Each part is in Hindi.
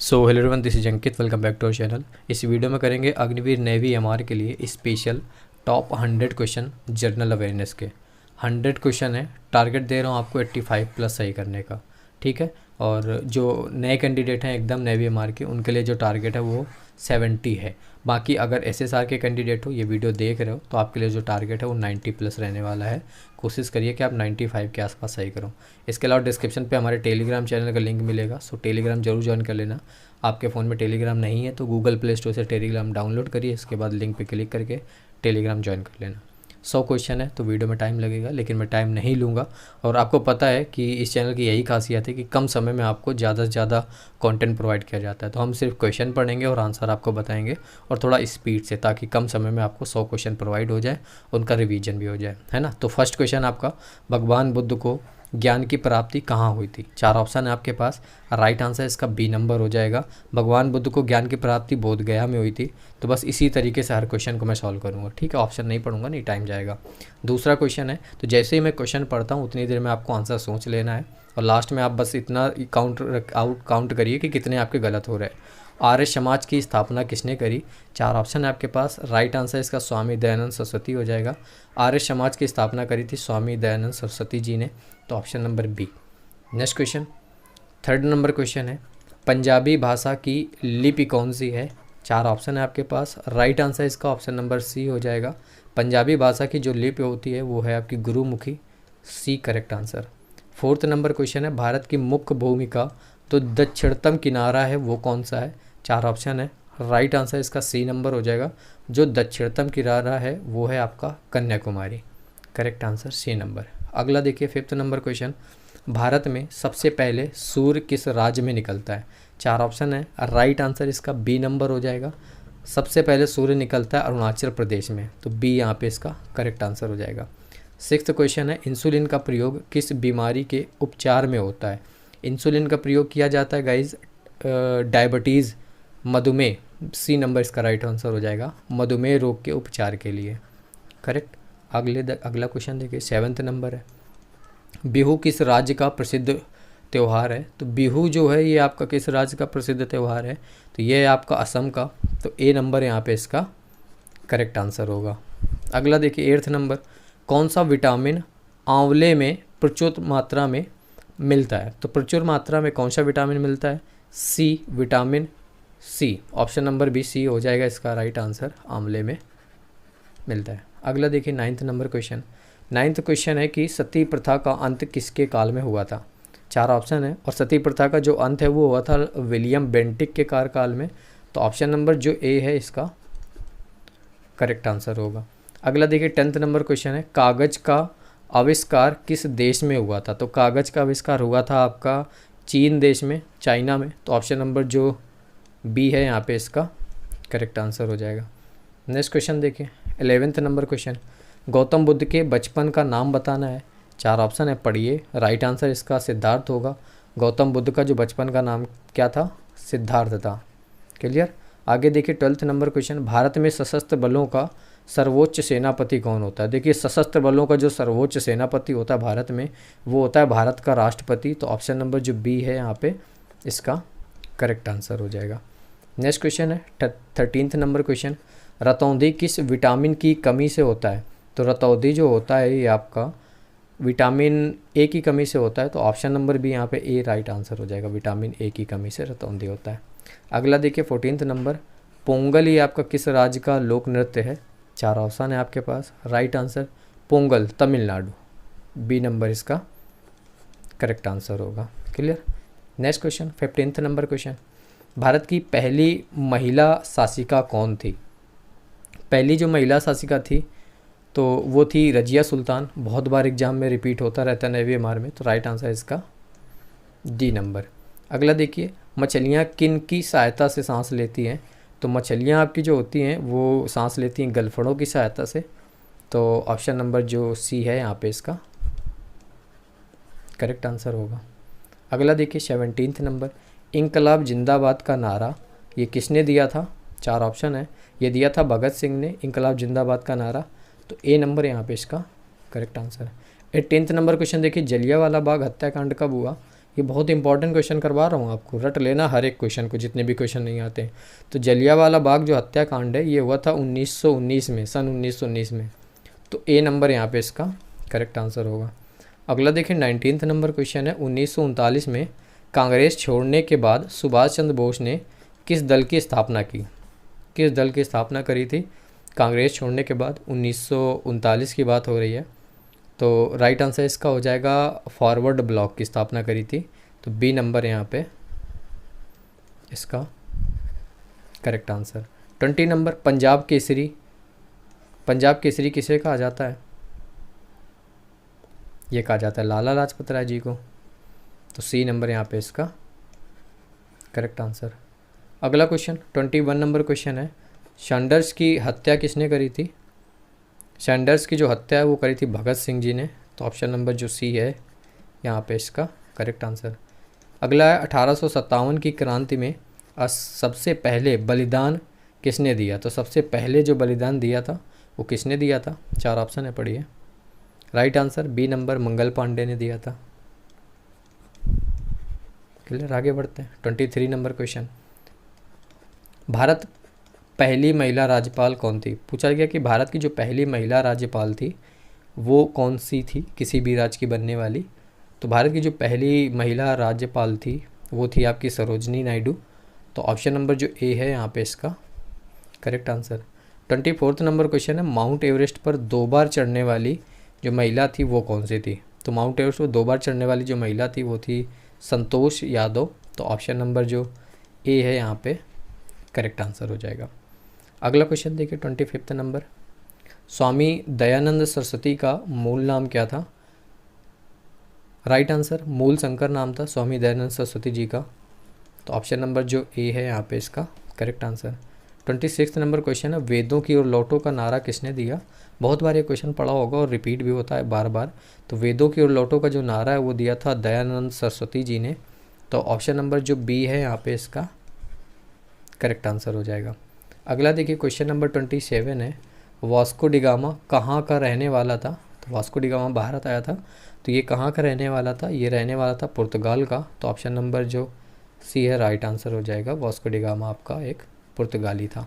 Hello everyone, this is Ankit. Welcome back to our channel. इस वीडियो में करेंगे अग्निवीर नेवी एमआर के लिए special top 100 question general awareness के। 100 क्वेश्चन है, टारगेट दे रहा हूँ आपको 85 प्लस सही करने का, ठीक है। और जो नए कैंडिडेट हैं एकदम नेवी एमआर के, उनके लिए जो टारगेट है वो 70 है। बाकी अगर एसएसआर के कैंडिडेट हो, ये वीडियो देख रहे हो, तो आपके लिए जो टारगेट है वो 90 प्लस रहने वाला है। कोशिश करिए कि आप 95 के आसपास सही करो। इसके अलावा डिस्क्रिप्शन पे हमारे टेलीग्राम चैनल का लिंक मिलेगा, सो टेलीग्राम जरूर ज्वाइन कर लेना। आपके फ़ोन में टेलीग्राम नहीं है तो गूगल प्ले स्टोर से टेलीग्राम डाउनलोड करिए, इसके बाद लिंक पे क्लिक करके टेलीग्राम ज्वाइन कर लेना। 100 क्वेश्चन है तो वीडियो में टाइम लगेगा, लेकिन मैं टाइम नहीं लूँगा। और आपको पता है कि इस चैनल की यही खासियत है कि कम समय में आपको ज़्यादा से ज़्यादा कंटेंट प्रोवाइड किया जाता है। तो हम सिर्फ क्वेश्चन पढ़ेंगे और आंसर आपको बताएंगे, और थोड़ा स्पीड से, ताकि कम समय में आपको 100 क्वेश्चन प्रोवाइड हो जाए, उनका रिवीजन भी हो जाए, है ना। तो फर्स्ट क्वेश्चन आपका, भगवान बुद्ध को ज्ञान की प्राप्ति कहाँ हुई थी? 4 ऑप्शन है आपके पास। राइट आंसर इसका बी नंबर हो जाएगा। भगवान बुद्ध को ज्ञान की प्राप्ति बोध गया में हुई थी। तो बस इसी तरीके से हर क्वेश्चन को मैं सॉल्व करूँगा, ठीक है। ऑप्शन नहीं पढ़ूंगा, नहीं टाइम जाएगा। दूसरा क्वेश्चन है, तो जैसे ही मैं क्वेश्चन पढ़ता हूँ उतनी देर में आपको आंसर सोच लेना है, और लास्ट में आप बस इतना काउंट करिए कि कितने आपके गलत हो रहे हैं। आर्य समाज की स्थापना किसने करी? 4 ऑप्शन है आपके पास। राइट आंसर इसका स्वामी दयानंद सरस्वती हो जाएगा। आर्य समाज की स्थापना करी थी स्वामी दयानंद सरस्वती जी ने, तो option number B. Next question, third number question है, पंजाबी भाषा की लिपि कौन सी है? 4 ऑप्शन है आपके पास। राइट आंसर इसका ऑप्शन नंबर सी हो जाएगा। पंजाबी भाषा की जो लिपि होती है वो है आपकी Gurmukhi, C correct answer. Fourth number question है, भारत की मुख्य भूमि का तो दक्षिणतम किनारा है वो कौन सा है? 4 ऑप्शन है। राइट आंसर इसका सी नंबर हो जाएगा। जो दक्षिणतम किनारा है वो है आपका Kanyakumari, correct answer C number. अगला देखिए, फिफ्थ नंबर क्वेश्चन, भारत में सबसे पहले सूर्य किस राज्य में निकलता है? 4 ऑप्शन है। राइट आंसर इसका बी नंबर हो जाएगा। सबसे पहले सूर्य निकलता है अरुणाचल प्रदेश में, तो बी यहाँ पे इसका करेक्ट आंसर हो जाएगा। सिक्स्थ क्वेश्चन है, इंसुलिन का प्रयोग किस बीमारी के उपचार में होता है? इंसुलिन का प्रयोग किया जाता है गाइज डायबिटीज़, मधुमेह, सी नंबर इसका राइट आंसर हो जाएगा, मधुमेह रोग के उपचार के लिए, करेक्ट। अगला क्वेश्चन देखिए, 7th नंबर है, बिहू किस राज्य का प्रसिद्ध त्यौहार है? तो बिहू जो है ये आपका किस राज्य का प्रसिद्ध त्यौहार है? तो ये है आपका असम का, तो ए नंबर यहाँ पे इसका करेक्ट आंसर होगा। अगला देखिए 8th नंबर, कौन सा विटामिन आंवले में प्रचुर मात्रा में मिलता है? तो प्रचुर मात्रा में कौन सा विटामिन मिलता है? C, vitamin C, option number B C हो जाएगा इसका राइट आंसर, आंवले में मिलता है। अगला देखिए 9th number question. 9th question है कि सती प्रथा का अंत किसके काल में हुआ था? 4 ऑप्शन है, और सती प्रथा का जो अंत है वो हुआ था विलियम बेंटिक के कार्यकाल में, तो ऑप्शन नंबर जो ए है इसका करेक्ट आंसर होगा। अगला देखिए 10th नंबर क्वेश्चन है, कागज़ का आविष्कार किस देश में हुआ था? तो कागज़ का आविष्कार हुआ था आपका चीन देश में, चाइना में, तो ऑप्शन नंबर जो बी है यहाँ पे इसका करेक्ट आंसर हो जाएगा। नेक्स्ट क्वेश्चन देखिए 11th number question, Gautam Buddha के बचपन का नाम बताना है। 4 ऑप्शन है, पढ़िए। राइट आंसर इसका सिद्धार्थ होगा। गौतम बुद्ध का जो बचपन का नाम क्या था? सिद्धार्थ था, क्लियर। आगे देखिए 12th नंबर क्वेश्चन, भारत में सशस्त्र बलों का सर्वोच्च सेनापति कौन होता है? देखिए सशस्त्र बलों का जो सर्वोच्च सेनापति होता है भारत में, वो होता है भारत का राष्ट्रपति, तो ऑप्शन नंबर जो बी है यहाँ पे इसका करेक्ट आंसर हो जाएगा। नेक्स्ट क्वेश्चन है 13th नंबर क्वेश्चन, रतौंधी किस विटामिन की कमी से होता है? तो रतौंधी जो होता है ये आपका विटामिन ए की कमी से होता है, तो ऑप्शन नंबर बी यहाँ पे ए राइट आंसर हो जाएगा, विटामिन ए की कमी से रतौंधी होता है। अगला देखिए 14th नंबर, पोंगल ये आपका किस राज्य का लोक नृत्य है? 4 ऑप्शन है आपके पास। Right answer Pongal Tamil Nadu, B number इसका करेक्ट आंसर होगा, clear. Next question 15th number question, Bharat की पहली महिला शासिका कौन थी? पहली जो महिला शासिका थी तो वो थी रजिया सुल्तान, बहुत बार एग्जाम में रिपीट होता रहता है नेवी एमआर में, तो राइट आंसर इसका डी नंबर। अगला देखिए, मछलियाँ किन की सहायता से सांस लेती हैं? तो मछलियाँ आपकी जो होती हैं वो सांस लेती हैं गलफड़ों की सहायता से, तो ऑप्शन नंबर जो सी है यहाँ पे इसका करेक्ट आंसर होगा। अगला देखिए 17th नंबर, इंकलाब जिंदाबाद का नारा ये किसने दिया था? 4 ऑप्शन है, ये दिया था भगत सिंह ने इंकलाब जिंदाबाद का नारा, तो ए नंबर यहाँ पे इसका करेक्ट आंसर है। 18th नंबर क्वेश्चन देखिए, जलियांवाला बाग हत्याकांड कब हुआ? ये बहुत इंपॉर्टेंट क्वेश्चन करवा रहा हूँ आपको, रट लेना हर एक क्वेश्चन को, जितने भी क्वेश्चन नहीं आते। तो जलियांवाला बाग जो हत्याकांड है ये हुआ था 1919 में, सन 1919 में। तो ए नंबर यहाँ पे इसका करेक्ट आंसर होगा। अगला देखिए 19th नंबर क्वेश्चन है, 1939 में कांग्रेस छोड़ने के बाद सुभाष चंद्र बोस ने किस दल की स्थापना की? किस दल की स्थापना करी थी कांग्रेस छोड़ने के बाद? 1939 की बात हो रही है। तो राइट आंसर इसका हो जाएगा फॉरवर्ड ब्लॉक की स्थापना करी थी। तो बी नंबर यहाँ पे इसका correct answer. 20 number Punjab Kesari, Punjab Kesari किसे कहा जाता है? ये कहा जाता है लाला लाजपत राय जी को। तो सी नंबर यहाँ पे इसका करेक्ट आंसर। अगला क्वेश्चन 21 नंबर क्वेश्चन है, सैंडर्स की हत्या किसने करी थी? सैंडर्स की जो हत्या है वो करी थी भगत सिंह जी ने। तो ऑप्शन नंबर जो सी है यहाँ पे इसका करेक्ट आंसर। अगला है 1857 की क्रांति में सबसे पहले बलिदान किसने दिया? तो सबसे पहले जो बलिदान दिया था वो किसने दिया था? 4 ऑप्शन है, पढ़िए। Right answer B number Mangal Pandey ने दिया था। क्लियर, आगे बढ़ते हैं। 23 नंबर क्वेश्चन, भारत पहली महिला राज्यपाल कौन थी? पूछा गया कि भारत की जो पहली महिला राज्यपाल थी वो कौन सी थी, किसी भी राज्य की बनने वाली। तो भारत की जो पहली महिला राज्यपाल थी वो थी आपकी सरोजनी नायडू। तो ऑप्शन नंबर जो ए है यहाँ पे इसका करेक्ट आंसर। 24 नंबर क्वेश्चन है, माउंट एवरेस्ट पर 2 बार चढ़ने वाली जो महिला थी वो कौन सी थी? तो माउंट एवरेस्ट पर 2 बार चढ़ने वाली जो महिला थी वो थी संतोष यादव। तो ऑप्शन नंबर जो ए है यहाँ पे करेक्ट आंसर हो जाएगा। अगला क्वेश्चन देखिए 25 नंबर, स्वामी दयानंद सरस्वती का मूल नाम क्या था? राइट आंसर मूल शंकर नाम था स्वामी दयानंद सरस्वती जी का। तो ऑप्शन नंबर जो ए है यहाँ पे इसका करेक्ट आंसर। 26 नंबर क्वेश्चन है, वेदों की ओर लौटो का नारा किसने दिया? बहुत बार ये क्वेश्चन पढ़ा होगा और रिपीट भी होता है बार बार। तो वेदों की ओर लौटो का जो नारा है वो दिया था दयानंद सरस्वती जी ने। तो ऑप्शन नंबर जो बी है यहाँ पे इसका करेक्ट आंसर हो जाएगा। अगला देखिए क्वेश्चन नंबर 27 है, वास्को डिगामा कहाँ का रहने वाला था? तो वास्को डिगामा भारत आया था, तो ये कहाँ का रहने वाला था? ये रहने वाला था पुर्तगाल का। तो ऑप्शन नंबर जो सी है राइट आंसर हो जाएगा, वास्को डिगामा आपका एक पुर्तगाली था।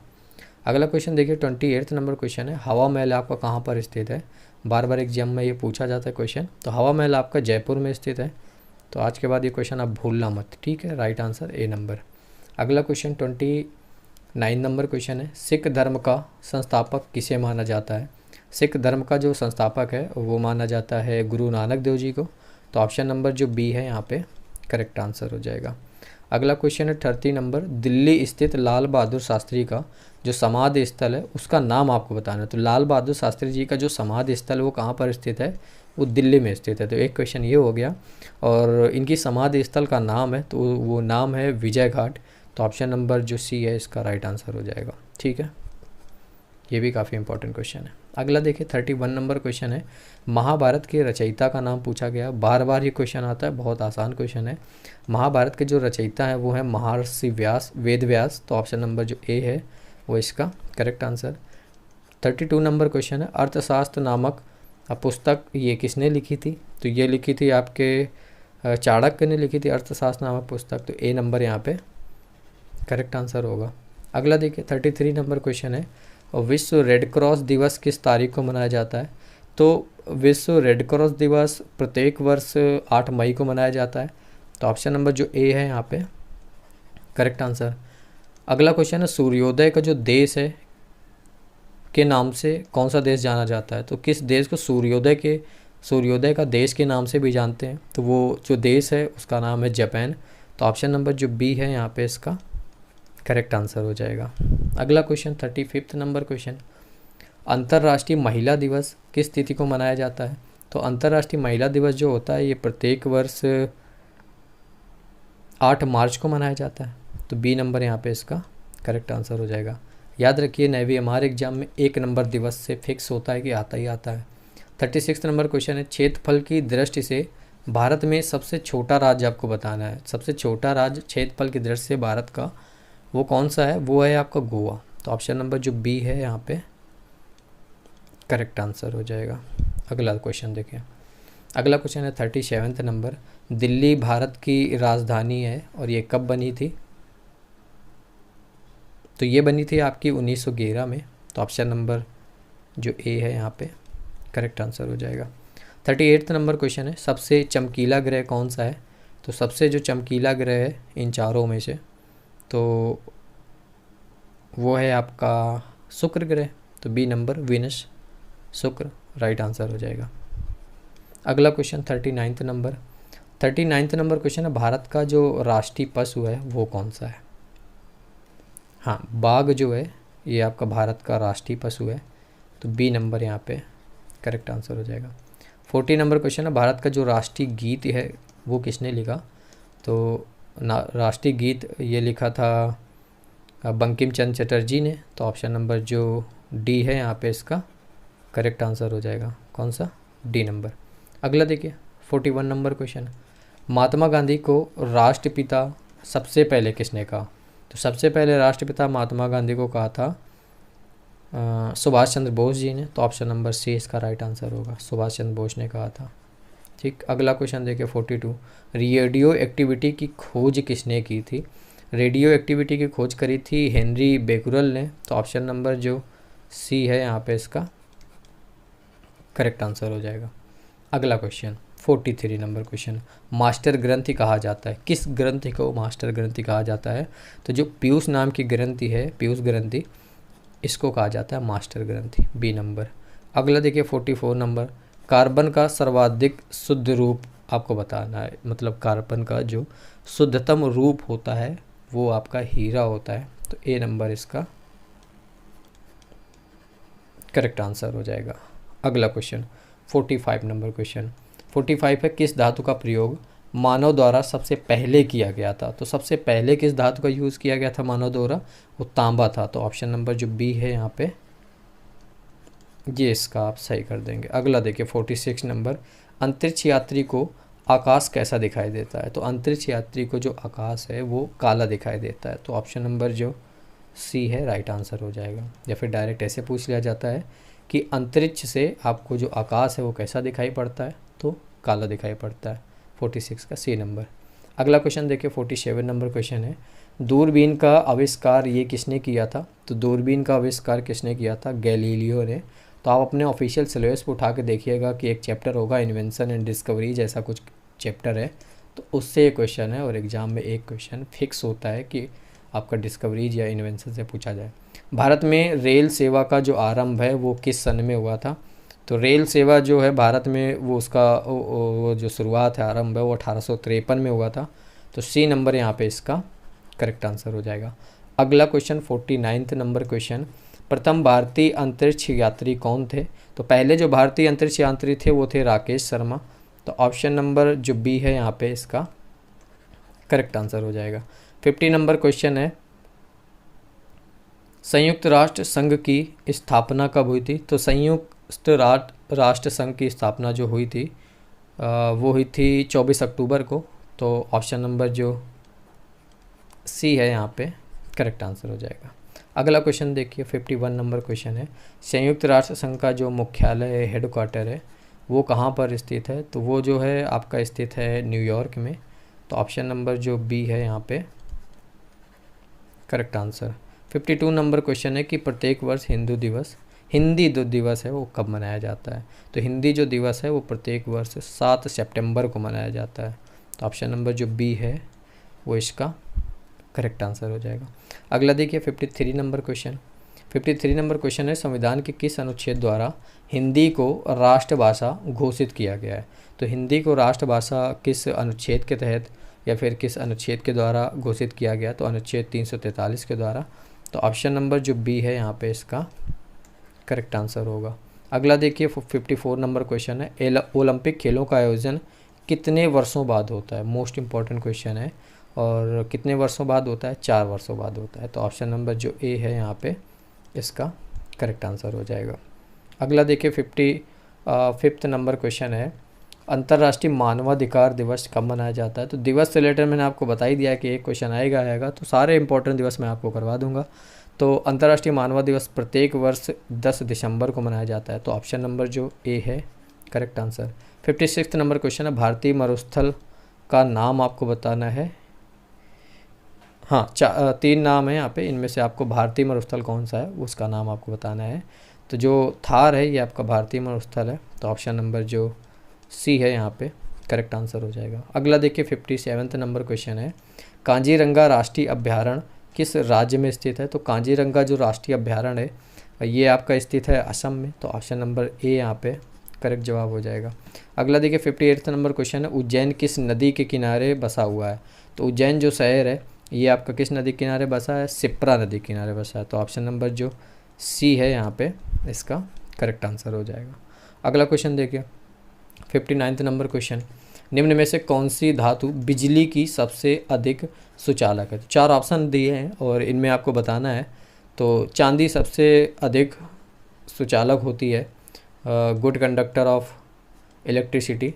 अगला क्वेश्चन देखिए 28 नंबर क्वेश्चन है, हवा महल आपका कहाँ पर स्थित है? बार बार एग्जाम में ये पूछा जाता है क्वेश्चन। तो हवा महल आपका जयपुर में स्थित है। तो आज के बाद ये क्वेश्चन आप भूलना मत, ठीक है। Right answer A number. अगला क्वेश्चन 29 नंबर क्वेश्चन है, सिख धर्म का संस्थापक किसे माना जाता है? सिख धर्म का जो संस्थापक है वो माना जाता है गुरु नानक देव जी को। तो ऑप्शन नंबर जो बी है यहाँ पे करेक्ट आंसर हो जाएगा। अगला क्वेश्चन है 30 नंबर, दिल्ली स्थित लाल बहादुर शास्त्री का जो समाधि स्थल है उसका नाम आपको बताना है। तो लाल बहादुर शास्त्री जी का जो समाधि स्थल है वो कहाँ पर स्थित है? वो दिल्ली में स्थित है। तो एक क्वेश्चन ये हो गया। और इनकी समाधि स्थल का नाम है तो वो नाम है विजय घाट। तो ऑप्शन नंबर जो सी है इसका राइट आंसर हो जाएगा, ठीक है। ये भी काफ़ी इंपॉर्टेंट क्वेश्चन है। अगला देखिए 31 नंबर क्वेश्चन है, महाभारत के रचयिता का नाम पूछा गया। बार बार ये क्वेश्चन आता है, बहुत आसान क्वेश्चन है। महाभारत के जो रचयिता है वो है महर्षि व्यास, वेद व्यास। तो ऑप्शन नंबर जो ए है वो इसका करेक्ट आंसर। 32 नंबर क्वेश्चन है, अर्थशास्त्र नामक पुस्तक ये किसने लिखी थी? तो ये लिखी थी आपके चाणक्य ने लिखी थी अर्थशास्त्र नामक पुस्तक। तो ए नंबर यहाँ पे करेक्ट आंसर होगा। अगला देखिए 33 नंबर क्वेश्चन है, विश्व रेड क्रॉस दिवस किस तारीख को मनाया जाता है? तो विश्व रेड क्रॉस दिवस प्रत्येक वर्ष 8 मई को मनाया जाता है। तो ऑप्शन नंबर जो ए है यहाँ पे करेक्ट आंसर। अगला क्वेश्चन है, सूर्योदय का जो देश है के नाम से कौन सा देश जाना जाता है? तो किस देश को सूर्योदय का देश के नाम से भी जानते हैं? तो वो जो देश है उसका नाम है जापान। तो ऑप्शन नंबर जो बी है यहाँ पे इसका करेक्ट आंसर हो जाएगा। अगला क्वेश्चन 35 नंबर क्वेश्चन, अंतर्राष्ट्रीय महिला दिवस किस तिथि को मनाया जाता है? तो अंतर्राष्ट्रीय महिला दिवस जो होता है ये प्रत्येक वर्ष 8 मार्च को मनाया जाता है। तो बी नंबर यहाँ पे इसका करेक्ट आंसर हो जाएगा। याद रखिए नेवी हमारे एग्जाम में 1 नंबर दिवस से फिक्स होता है कि आता ही आता है। 36 नंबर क्वेश्चन है, क्षेत्रफल की दृष्टि से भारत में सबसे छोटा राज्य आपको बताना है। सबसे छोटा राज्य क्षेत्रफल की दृष्टि से भारत का वो कौन सा है? वो है आपका गोवा। तो ऑप्शन नंबर जो बी है यहाँ पे करेक्ट आंसर हो जाएगा। अगला क्वेश्चन देखिए। अगला क्वेश्चन है 37 नंबर, दिल्ली भारत की राजधानी है और ये कब बनी थी? तो ये बनी थी आपकी 1911 में। तो ऑप्शन नंबर जो ए है यहाँ पे करेक्ट आंसर हो जाएगा। 38 नंबर क्वेश्चन है, सबसे चमकीला ग्रह कौन सा है? तो सबसे जो चमकीला ग्रह है इन चारों में से तो वो है आपका शुक्र ग्रह। तो बी नंबर विनस, शुक्र राइट आंसर हो जाएगा। अगला क्वेश्चन 39 नंबर। 39 नंबर क्वेश्चन है, भारत का जो राष्ट्रीय पशु है वो कौन सा है? हाँ, बाघ जो है ये आपका भारत का राष्ट्रीय पशु है। तो बी नंबर यहाँ पे करेक्ट आंसर हो जाएगा। 40 नंबर क्वेश्चन है, भारत का जो राष्ट्रीय गीत है वो किसने लिखा? तो राष्ट्रीय गीत ये लिखा था बंकिम चंद्र चटर्जी ने। तो ऑप्शन नंबर जो डी है यहाँ पे इसका करेक्ट आंसर हो जाएगा। कौन सा? D number. अगला देखिए 41 नंबर क्वेश्चन, महात्मा गांधी को राष्ट्रपिता सबसे पहले किसने कहा? तो सबसे पहले राष्ट्रपिता महात्मा गांधी को कहा था सुभाष चंद्र बोस जी ने। तो ऑप्शन नंबर सी इसका राइट आंसर होगा, सुभाष चंद्र बोस ने कहा था। ठीक, अगला क्वेश्चन देखिए 42, रेडियो एक्टिविटी की खोज किसने की थी? रेडियो एक्टिविटी की खोज करी थी हेनरी बेकुरल ने। तो ऑप्शन नंबर जो सी है यहाँ पे इसका करेक्ट आंसर हो जाएगा। अगला क्वेश्चन 43 नंबर क्वेश्चन, मास्टर ग्रंथि कहा जाता है, किस ग्रंथि को मास्टर ग्रंथि कहा जाता है? तो जो पीयूष नाम की ग्रंथि है, पीयूष ग्रंथि, इसको कहा जाता है मास्टर ग्रंथि, बी नंबर। अगला देखिए 44 नंबर, कार्बन का सर्वाधिक शुद्ध रूप आपको बताना है, मतलब कार्बन का जो शुद्धतम रूप होता है वो आपका हीरा होता है। तो ए नंबर इसका करेक्ट आंसर हो जाएगा। अगला क्वेश्चन 45 नंबर क्वेश्चन, 45 है, किस धातु का प्रयोग मानव द्वारा सबसे पहले किया गया था? तो सबसे पहले किस धातु का यूज़ किया गया था मानव द्वारा? वो तांबा था। तो ऑप्शन नंबर जो बी है यहाँ पे ये इसका आप सही कर देंगे। अगला देखिए 46 नंबर, अंतरिक्ष यात्री को आकाश कैसा दिखाई देता है? तो अंतरिक्ष यात्री को जो आकाश है वो काला दिखाई देता है। तो ऑप्शन नंबर जो सी है राइट आंसर हो जाएगा। या फिर डायरेक्ट ऐसे पूछ लिया जाता है कि अंतरिक्ष से आपको जो आकाश है वो कैसा दिखाई पड़ता है? तो काला दिखाई पड़ता है। 46 का सी नंबर। अगला क्वेश्चन देखिए 47 नंबर क्वेश्चन है, दूरबीन का आविष्कार ये किसने किया था? तो दूरबीन का आविष्कार किसने किया था? गैलीलियो ने। तो आप अपने ऑफिशियल सिलेबस पर उठा के देखिएगा कि एक चैप्टर होगा इन्वेंशन एंड डिस्कवरी जैसा कुछ चैप्टर है, तो उससे एक क्वेश्चन है और एग्जाम में एक क्वेश्चन फिक्स होता है कि आपका डिस्कवरीज या इन्वेंशन से पूछा जाए। भारत में रेल सेवा का जो आरंभ है वो किस सन में हुआ था? तो रेल सेवा जो है भारत में वो उसका वो जो शुरुआत है, आरंभ है, वो 1853 में हुआ था। तो सी नंबर यहाँ पे इसका करेक्ट आंसर हो जाएगा। अगला क्वेश्चन 49 नंबर क्वेश्चन, प्रथम भारतीय अंतरिक्ष यात्री कौन थे? तो पहले जो भारतीय अंतरिक्ष यात्री थे वो थे राकेश शर्मा। तो ऑप्शन नंबर जो बी है यहाँ पे इसका करेक्ट आंसर हो जाएगा। 50 नंबर क्वेश्चन है, संयुक्त राष्ट्र संघ की स्थापना कब हुई थी? तो संयुक्त राष्ट्र संघ की स्थापना जो हुई थी वो हुई थी 24 अक्टूबर को। तो ऑप्शन नंबर जो सी है यहाँ पे करेक्ट आंसर हो जाएगा। अगला क्वेश्चन देखिए 51 नंबर क्वेश्चन है, संयुक्त राष्ट्र संघ का जो मुख्यालय हेड क्वार्टर है वो कहाँ पर स्थित है? तो वो जो है आपका स्थित है न्यूयॉर्क में। तो ऑप्शन नंबर जो बी है यहाँ पे करेक्ट आंसर। 52 नंबर क्वेश्चन है कि प्रत्येक वर्ष हिंदी जो दिवस है वो कब मनाया जाता है? तो हिंदी जो दिवस है वो प्रत्येक वर्ष 7 सितंबर को मनाया जाता है। तो ऑप्शन नंबर जो बी है वो इसका करेक्ट आंसर हो जाएगा। अगला देखिए 53 नंबर क्वेश्चन। 53 नंबर क्वेश्चन है, संविधान के किस अनुच्छेद द्वारा हिंदी को राष्ट्रभाषा घोषित किया गया है? तो हिंदी को राष्ट्रभाषा किस अनुच्छेद के तहत या फिर किस अनुच्छेद के द्वारा घोषित किया गया? तो अनुच्छेद 343 के द्वारा। तो ऑप्शन नंबर जो बी है यहाँ पे इसका करेक्ट आंसर होगा। अगला देखिए 54 नंबर क्वेश्चन है, ओलंपिक खेलों का आयोजन कितने वर्षों बाद होता है? मोस्ट इंपॉर्टेंट क्वेश्चन है। और कितने वर्षों बाद होता है? 4 वर्षों बाद होता है। तो ऑप्शन नंबर जो ए है यहाँ पे इसका करेक्ट आंसर हो जाएगा। अगला देखिए 55 नंबर क्वेश्चन है, अंतर्राष्ट्रीय मानवाधिकार दिवस कब मनाया जाता है? तो दिवस से रिलेटेड मैंने आपको बता ही दिया है कि एक क्वेश्चन आएगा तो सारे इंपॉर्टेंट दिवस मैं आपको करवा दूंगा। तो अंतर्राष्ट्रीय मानव दिवस प्रत्येक वर्ष 10 दिसंबर को मनाया जाता है। तो ऑप्शन नंबर जो ए है करेक्ट आंसर। 56 नंबर क्वेश्चन है, भारतीय मरुस्थल का नाम आपको बताना है। हाँ, 3 नाम है यहाँ पे, इनमें से आपको भारतीय मरुस्थल कौन सा है उसका नाम आपको बताना है। तो जो थार है ये आपका भारतीय मरुस्थल है, तो ऑप्शन नंबर जो सी है यहाँ पे करेक्ट आंसर हो जाएगा। अगला देखिए 57 नंबर क्वेश्चन है, कांजीरंगा राष्ट्रीय अभ्यारण्य किस राज्य में स्थित है? तो कांजीरंगा जो राष्ट्रीय अभ्यारण्य है ये आपका स्थित है असम में, तो ऑप्शन नंबर ए यहाँ पे करेक्ट जवाब हो जाएगा। अगला देखिए 58 नंबर क्वेश्चन है, उज्जैन किस नदी के किनारे बसा हुआ है? तो उज्जैन जो शहर है ये आपका किस नदी के किनारे बसा है? शिप्रा नदी के किनारे बसा है, तो ऑप्शन नंबर जो सी है यहाँ पे इसका करेक्ट आंसर हो जाएगा। अगला क्वेश्चन देखिए 59 नंबर क्वेश्चन, निम्न में से कौन सी धातु बिजली की सबसे अधिक सुचालक है? तो 4 ऑप्शन दिए हैं और इनमें आपको बताना है। तो चांदी सबसे अधिक सुचालक होती है, गुड कंडक्टर ऑफ इलेक्ट्रिसिटी,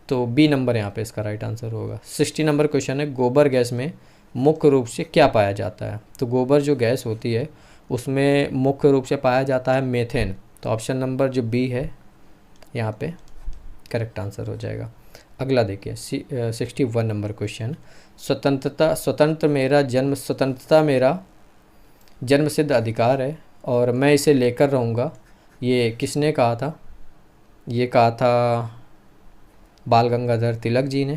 तो बी नंबर यहाँ पे इसका राइट आंसर होगा। 60 नंबर क्वेश्चन है, गोबर गैस में मुख्य रूप से क्या पाया जाता है? तो गोबर जो गैस होती है उसमें मुख्य रूप से पाया जाता है मेथेन, तो ऑप्शन नंबर जो बी है यहाँ पे करेक्ट आंसर हो जाएगा। अगला देखिए 61 नंबर क्वेश्चन, स्वतंत्रता मेरा जन्म सिद्ध अधिकार है और मैं इसे लेकर रहूँगा, ये किसने कहा था? ये कहा था बाल गंगाधर तिलक जी ने,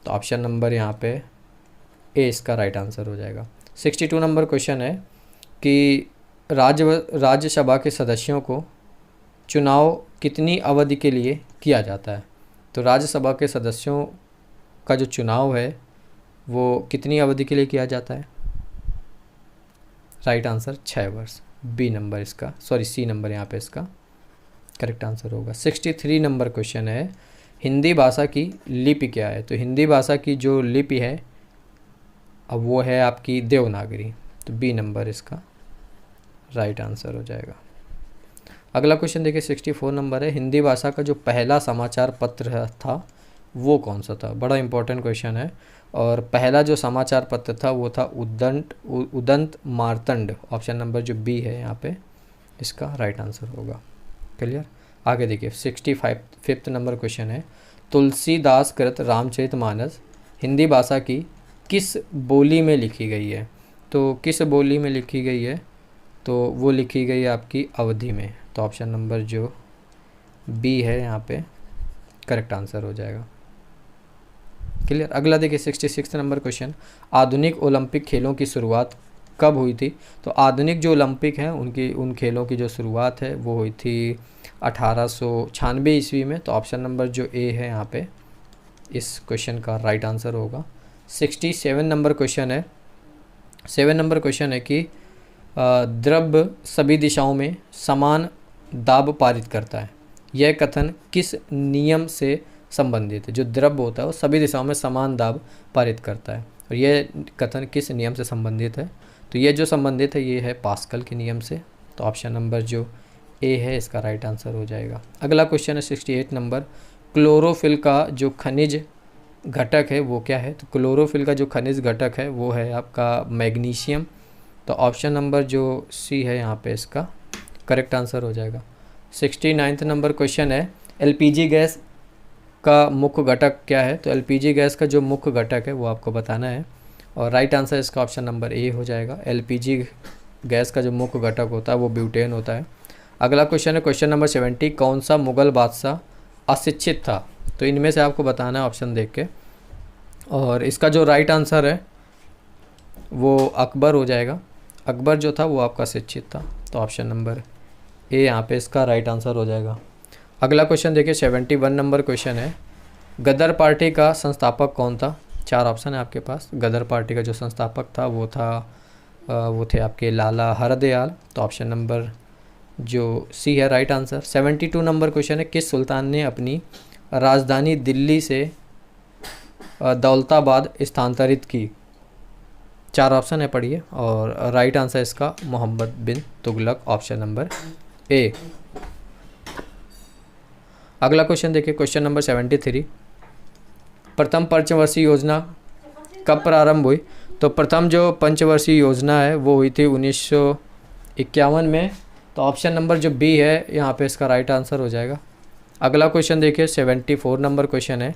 तो ऑप्शन नंबर यहाँ पे ए इसका राइट आंसर हो जाएगा। 62 नंबर क्वेश्चन है कि राज्यसभा के सदस्यों को चुनाव कितनी अवधि के लिए किया जाता है? तो राज्यसभा के सदस्यों का जो चुनाव है वो कितनी अवधि के लिए किया जाता है? राइट आंसर 6 वर्ष, बी नंबर इसका, सॉरी सी नंबर यहाँ पे इसका करेक्ट आंसर होगा। 63 नंबर क्वेश्चन है, हिंदी भाषा की लिपि क्या है? तो हिंदी भाषा की जो लिपि है अब वो है आपकी देवनागरी, तो बी नंबर इसका राइट आंसर हो जाएगा। अगला क्वेश्चन देखिए 64 नंबर है, हिंदी भाषा का जो पहला समाचार पत्र था वो कौन सा था? बड़ा इंपॉर्टेंट क्वेश्चन है, और पहला जो समाचार पत्र था वो था उदंत मार्तंड, ऑप्शन नंबर जो बी है यहाँ पे इसका राइट आंसर होगा। क्लियर? आगे देखिए 65 नंबर क्वेश्चन है, तुलसीदास कृत रामचरितमानस हिंदी भाषा की किस बोली में लिखी गई है? तो किस बोली में लिखी गई है? तो वो लिखी गई है आपकी अवधी में, तो ऑप्शन नंबर जो बी है यहाँ पे करेक्ट आंसर हो जाएगा। क्लियर? अगला देखिए 66 नंबर क्वेश्चन, आधुनिक ओलंपिक खेलों की शुरुआत कब हुई थी? तो आधुनिक जो ओलंपिक हैं उन खेलों की जो शुरुआत है वो हुई थी 1896 ईस्वी में, तो ऑप्शन नंबर जो ए है यहाँ पे इस क्वेश्चन का राइट आंसर होगा। 67 नंबर क्वेश्चन है, 7 नंबर क्वेश्चन है कि द्रव्य सभी दिशाओं में समान दाब पारित करता है, यह कथन किस नियम से संबंधित है? जो द्रव्य होता है वो सभी दिशाओं में समान दाब पारित करता है, और यह कथन किस नियम से संबंधित है? तो ये जो संबंधित है ये है पास्कल के नियम से, तो ऑप्शन नंबर जो ए है इसका राइट आंसर हो जाएगा। अगला क्वेश्चन है 68 नंबर, क्लोरोफिल का जो खनिज घटक है वो क्या है? तो क्लोरोफिल का जो खनिज घटक है वो है आपका मैग्नीशियम, तो ऑप्शन नंबर जो सी है यहाँ पे इसका करेक्ट आंसर हो जाएगा। 69 नंबर क्वेश्चन है, एलपीजी गैस का मुख्य घटक क्या है? तो एलपीजी गैस का जो मुख्य घटक है वो आपको बताना है, और राइट आंसर इसका ऑप्शन नंबर ए हो जाएगा। एलपीजी गैस का जो मुख्य घटक होता है वो ब्यूटेन होता है। अगला क्वेश्चन है क्वेश्चन नंबर 70, कौन सा मुगल बादशाह अशिक्षित था? तो इनमें से आपको बताना है ऑप्शन देख के, और इसका जो राइट आंसर है वो अकबर हो जाएगा। अकबर जो था वो आपका शिक्षित था, तो ऑप्शन नंबर ए यहाँ पे इसका राइट आंसर हो जाएगा। अगला क्वेश्चन देखिए 71 नंबर क्वेश्चन है, गदर पार्टी का संस्थापक कौन था? 4 ऑप्शन है आपके पास। गदर पार्टी का जो संस्थापक था वो थे आपके लाला हरदयाल, तो ऑप्शन नंबर जो सी है राइट आंसर। 72 नंबर क्वेश्चन है, किस सुल्तान ने अपनी राजधानी दिल्ली से दौलताबाद स्थानांतरित की? 4 ऑप्शन है, पढ़िए, और राइट आंसर इसका मोहम्मद बिन तुगलक, ऑप्शन नंबर ए। अगला क्वेश्चन देखिए क्वेश्चन नंबर 73, प्रथम पंचवर्षीय योजना कब प्रारंभ हुई? तो प्रथम जो पंचवर्षीय योजना है वो हुई थी 1951 में, तो ऑप्शन नंबर जो बी है यहाँ पे इसका राइट आंसर हो जाएगा। अगला क्वेश्चन देखिए 74 नंबर क्वेश्चन है,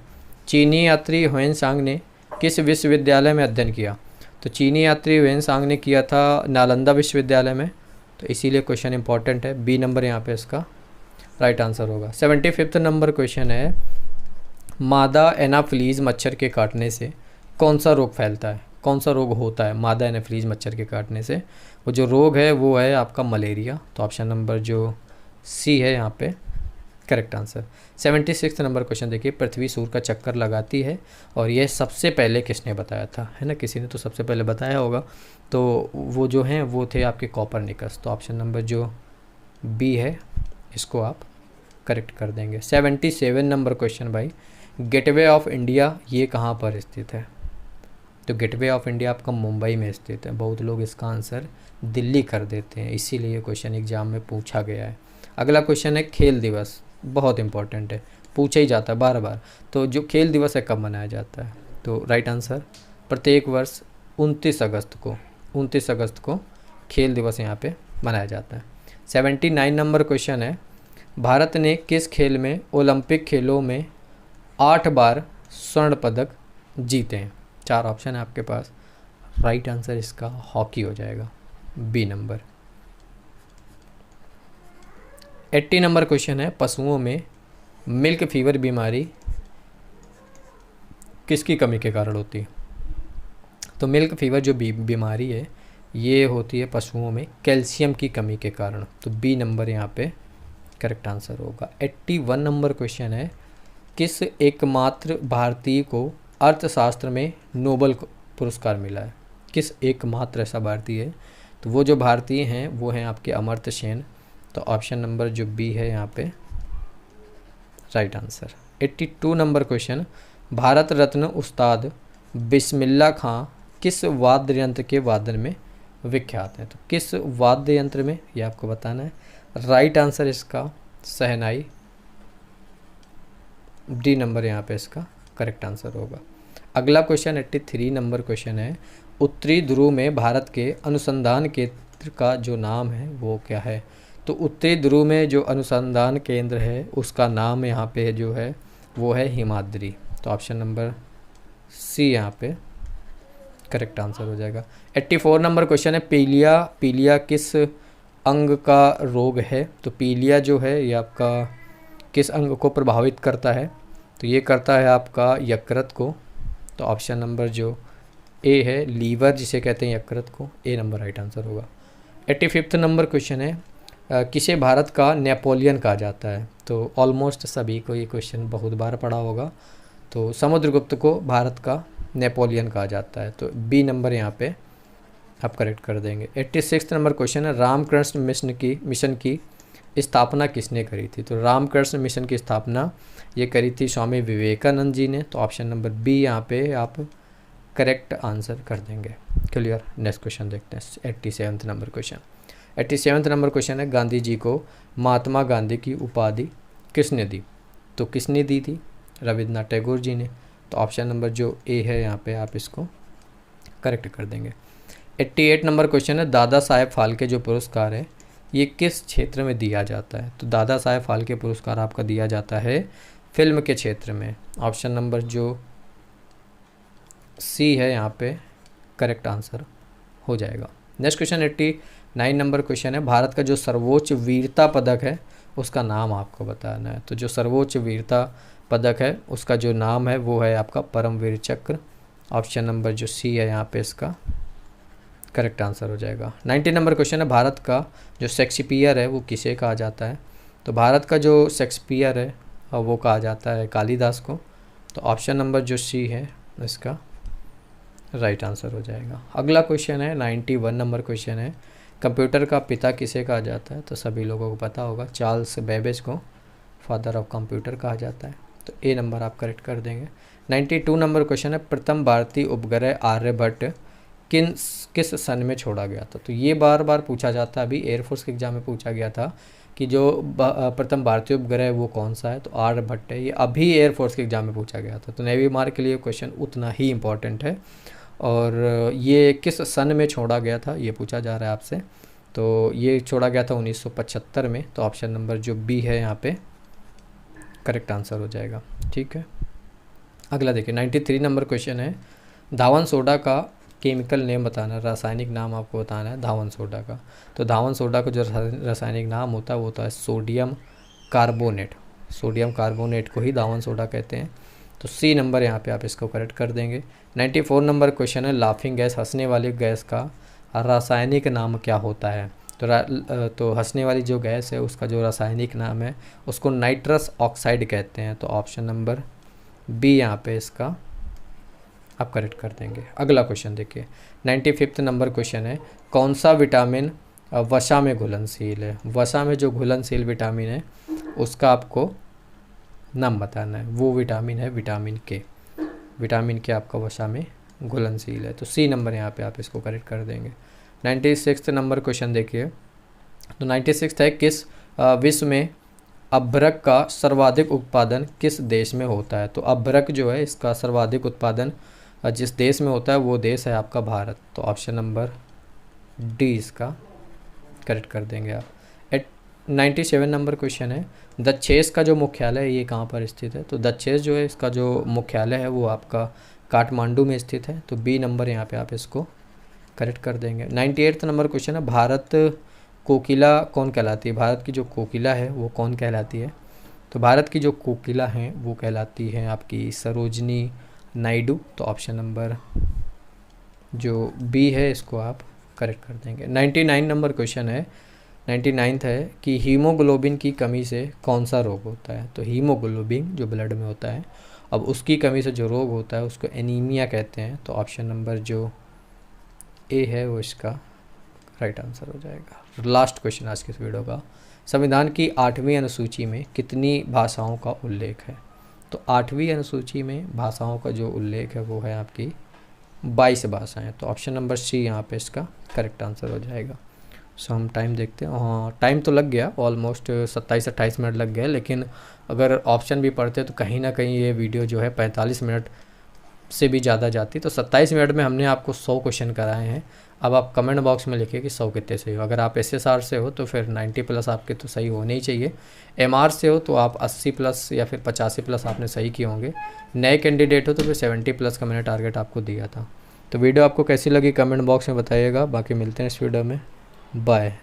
चीनी यात्री ह्वेनसांग ने किस विश्वविद्यालय में अध्ययन किया? तो चीनी यात्री ह्वेनसांग ने किया था नालंदा विश्वविद्यालय में, तो इसीलिए क्वेश्चन इंपॉर्टेंट है। बी नंबर यहाँ पे इसका राइट आंसर होगा। 75 नंबर क्वेश्चन है, मादा एनाफ्लीज मच्छर के काटने से कौन सा रोग फैलता है, कौन सा रोग होता है मादा एनाफ्लीज मच्छर के काटने से? वो जो रोग है वो है आपका मलेरिया। तो ऑप्शन नंबर जो सी है यहाँ पे करेक्ट आंसर। 76 नंबर क्वेश्चन देखिए, पृथ्वी सूर्य का चक्कर लगाती है और यह सबसे पहले किसने बताया था? है ना, किसी ने तो सबसे पहले बताया होगा। तो वो जो हैं वो थे आपके कॉपरनिकस। तो ऑप्शन नंबर जो बी है इसको आप करेक्ट कर देंगे। 77 नंबर क्वेश्चन भाई, गेटवे ऑफ इंडिया ये कहाँ पर स्थित है? तो गेटवे ऑफ इंडिया आपका मुंबई में स्थित है। बहुत लोग इसका आंसर दिल्ली कर देते हैं, इसीलिए क्वेश्चन एग्जाम में पूछा गया है। अगला क्वेश्चन है खेल दिवस, बहुत इंपॉर्टेंट है, पूछा ही जाता है बार बार। तो जो खेल दिवस है कब मनाया जाता है? तो राइट आंसर प्रत्येक वर्ष 29 अगस्त को खेल दिवस यहाँ पे मनाया जाता है। 79 नंबर क्वेश्चन है, भारत ने किस खेल में ओलंपिक खेलों में 8 बार स्वर्ण पदक जीते हैं? 4 ऑप्शन है आपके पास। राइट आंसर इसका हॉकी हो जाएगा, बी नंबर। 80 नंबर क्वेश्चन है, पशुओं में मिल्क फीवर बीमारी किसकी कमी के कारण होती है? तो मिल्क फीवर जो बीमारी है ये होती है पशुओं में कैल्शियम की कमी के कारण। तो बी नंबर यहाँ पे करेक्ट आंसर होगा। 81 नंबर क्वेश्चन है, किस एकमात्र भारतीय को अर्थशास्त्र में नोबेल पुरस्कार मिला है? किस एकमात्र ऐसा भारतीय है? तो वो जो भारतीय हैं वो हैं आपके अमर्त्य सेन। तो ऑप्शन नंबर जो बी है यहाँ पे right answer. 82 number question, Bharat Ratna Ustad Bismillah खां किस वाद्य यंत्र के वादन में विख्यात हैं? तो किस वाद्य यंत्र में ये आपको बताना है। राइट आंसर इसका शहनाई, डी नंबर यहाँ पे इसका करेक्ट आंसर होगा। अगला क्वेश्चन 83 नंबर क्वेश्चन है, उत्तरी ध्रुव में भारत के अनुसंधान केंद्र का जो नाम है वो क्या है? तो उत्तरी ध्रुव में जो अनुसंधान केंद्र है उसका नाम यहाँ पे जो है वो है हिमाद्री। तो ऑप्शन नंबर सी यहाँ पे करेक्ट आंसर हो जाएगा। 84 नंबर क्वेश्चन है, पीलिया किस अंग का रोग है? तो पीलिया जो है ये आपका किस अंग को प्रभावित करता है? तो ये करता है आपका यकृत को। तो ऑप्शन नंबर जो ए है लीवर जिसे कहते हैं यकृत को, ए नंबर राइट आंसर होगा। 85 नंबर क्वेश्चन है, किसे भारत का नेपोलियन कहा जाता है? तो ऑलमोस्ट सभी को ये क्वेश्चन बहुत बार पढ़ा होगा। तो समुद्रगुप्त को भारत का नेपोलियन कहा जाता है। तो बी नंबर यहाँ पे आप करेक्ट कर देंगे। 86 नंबर क्वेश्चन है, रामकृष्ण मिशन की स्थापना किसने करी थी? तो रामकृष्ण मिशन की स्थापना ये करी थी स्वामी विवेकानंद जी ने। तो ऑप्शन नंबर बी यहाँ पे आप करेक्ट आंसर कर देंगे। क्लियर। नेक्स्ट क्वेश्चन देखते हैं। 87 नंबर क्वेश्चन। 87 नंबर क्वेश्चन है, गांधी जी को महात्मा गांधी की उपाधि किसने दी? तो किसने दी थी? रविन्द्रनाथ टैगोर जी ने। तो ऑप्शन नंबर जो ए है यहाँ पे आप इसको करेक्ट कर देंगे। 88 नंबर क्वेश्चन है, दादा साहेब फाल्के जो पुरस्कार है ये किस क्षेत्र में दिया जाता है? तो दादा साहेब फाल्के पुरस्कार आपका दिया जाता है फिल्म के क्षेत्र में। ऑप्शन नंबर जो सी है यहाँ पे करेक्ट आंसर हो जाएगा। नेक्स्ट क्वेश्चन 89 नंबर क्वेश्चन है, भारत का जो सर्वोच्च वीरता पदक है उसका नाम आपको बताना है। तो जो सर्वोच्च वीरता पदक है उसका जो नाम है वो है आपका परमवीर चक्र। ऑप्शन नंबर जो सी है यहाँ पे इसका करेक्ट आंसर हो जाएगा। 90 नंबर क्वेश्चन है, भारत का जो शेक्सपियर है वो किसे कहा जाता है? तो भारत का जो शेक्सपियर है वो कहा जाता है कालिदास को। तो ऑप्शन नंबर जो सी है इसका राइट आंसर हो जाएगा। अगला क्वेश्चन है 91 नंबर क्वेश्चन है, कंप्यूटर का पिता किसे कहा जाता है? तो सभी लोगों को पता होगा, चार्ल्स बेबेज को फादर ऑफ कंप्यूटर कहा जाता है। तो ए नंबर आप करेक्ट कर देंगे। 92 नंबर क्वेश्चन है, प्रथम भारतीय उपग्रह आर्यभट्ट किस सन में छोड़ा गया था? तो ये बार बार पूछा जाता है, अभी एयरफोर्स के एग्जाम में पूछा गया था कि जो प्रथम भारतीय उपग्रह है वो कौन सा है? तो आर्यभट्ट है। ये अभी एयरफोर्स के एग्जाम में पूछा गया था। तो नेवी मार्क के लिए क्वेश्चन उतना ही इम्पॉर्टेंट है। और ये किस सन में छोड़ा गया था ये पूछा जा रहा है आपसे। तो ये छोड़ा गया था 1975 में। तो ऑप्शन नंबर जो बी है यहाँ पे करेक्ट आंसर हो जाएगा। ठीक है। अगला देखिए 93 नंबर क्वेश्चन है, धावन सोडा का केमिकल नेम बताना, रासायनिक नाम आपको बताना है धावन सोडा का। तो धावन सोडा का जो रासायनिक नाम होता है वो होता है सोडियम कार्बोनेट। सोडियम कार्बोनेट को ही धावन सोडा कहते हैं। तो सी नंबर यहाँ पे आप इसको करेक्ट कर देंगे। 94 नंबर क्वेश्चन है, लाफिंग गैस, हंसने वाली गैस का रासायनिक नाम क्या होता है। तो हंसने वाली जो गैस है उसका जो रासायनिक नाम है उसको नाइट्रस ऑक्साइड कहते हैं। तो ऑप्शन नंबर बी यहाँ पे इसका आप करेक्ट कर देंगे। अगला क्वेश्चन देखिए 95 नंबर क्वेश्चन है, कौन सा विटामिन वसा में घुलनशील है। वसा में जो घुलनशील विटामिन है उसका आपको नाम बताना है। वो विटामिन है विटामिन के। विटामिन के आपका वसा में घुलनशील है। तो सी नंबर यहाँ पे आप इसको करेक्ट कर देंगे। 96 नंबर क्वेश्चन देखिए। तो 96 है, किस विश्व में अभ्रक का सर्वाधिक उत्पादन किस देश में होता है। तो अभ्रक जो है इसका सर्वाधिक उत्पादन जिस देश में होता है वो देश है आपका भारत। तो ऑप्शन नंबर डी इसका करेक्ट कर देंगे आप। 97 नंबर क्वेश्चन है, दक्षेस का जो मुख्यालय है ये कहाँ पर स्थित है। तो दक्षेस जो है इसका जो मुख्यालय है वो आपका काठमांडू में स्थित है। तो बी नंबर यहाँ पे आप इसको करेक्ट कर देंगे। 98 नंबर क्वेश्चन है, भारत कोकिला कौन कहलाती है। भारत की जो कोकिला है वो कौन कहलाती है। तो भारत की जो कोकिला हैं वो कहलाती है आपकी सरोजनी नायडू। तो ऑप्शन नंबर जो बी है इसको आप करेक्ट कर देंगे। 99 नंबर क्वेश्चन है, 99 है कि हीमोग्लोबिन की कमी से कौन सा रोग होता है। तो हीमोग्लोबिन जो ब्लड में होता है, अब उसकी कमी से जो रोग होता है उसको एनीमिया कहते हैं। तो ऑप्शन नंबर जो ए है वो इसका राइट आंसर हो जाएगा। लास्ट क्वेश्चन आज की इस वीडियो का, संविधान की 8वीं अनुसूची में कितनी भाषाओं का उल्लेख है। तो 8वीं अनुसूची में भाषाओं का जो उल्लेख है वो है आपकी 22 भाषाएं। तो ऑप्शन नंबर सी यहाँ पे इसका करेक्ट आंसर हो जाएगा। सो हम टाइम देखते हैं। हाँ, टाइम तो लग गया, ऑलमोस्ट 27-28 मिनट लग गए, लेकिन अगर ऑप्शन भी पढ़ते तो कहीं ना कहीं ये वीडियो जो है 45 मिनट से भी ज़्यादा जाती। तो 27 मिनट में हमने आपको 100 क्वेश्चन कराए हैं। अब आप कमेंट बॉक्स में लिखिए कि 100 कितने सही हो। अगर आप SSR से हो तो फिर 90 प्लस आपके तो सही होने ही चाहिए। MR से हो तो आप 80 प्लस या फिर 85 प्लस आपने सही किए होंगे। नए कैंडिडेट हो तो फिर 70 प्लस का मैंने टारगेट आपको दिया था। तो वीडियो आपको कैसी लगी कमेंट बॉक्स में बताइएगा। बाकी मिलते हैं इस वीडियो में, बाय।